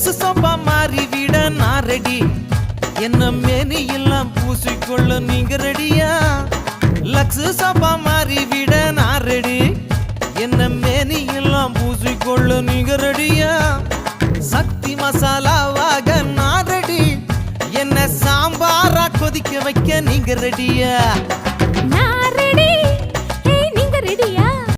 lux சோப்பா மாறி விட நான் ரெடி என்ன மேனி எல்லாம் பூசிக்கொள்ள நீங்க ரெடியா லக்ஸ் சோப்பா மாறி விட நான் ரெடி என்ன மேனி எல்லாம் பூசிக்கொள்ள நீங்க ரெடியா சக்தி மசாலாவாக நான் ரெடி என்ன சாம்பாரா கொதிக்க வைக்க நீங்க ரெடியா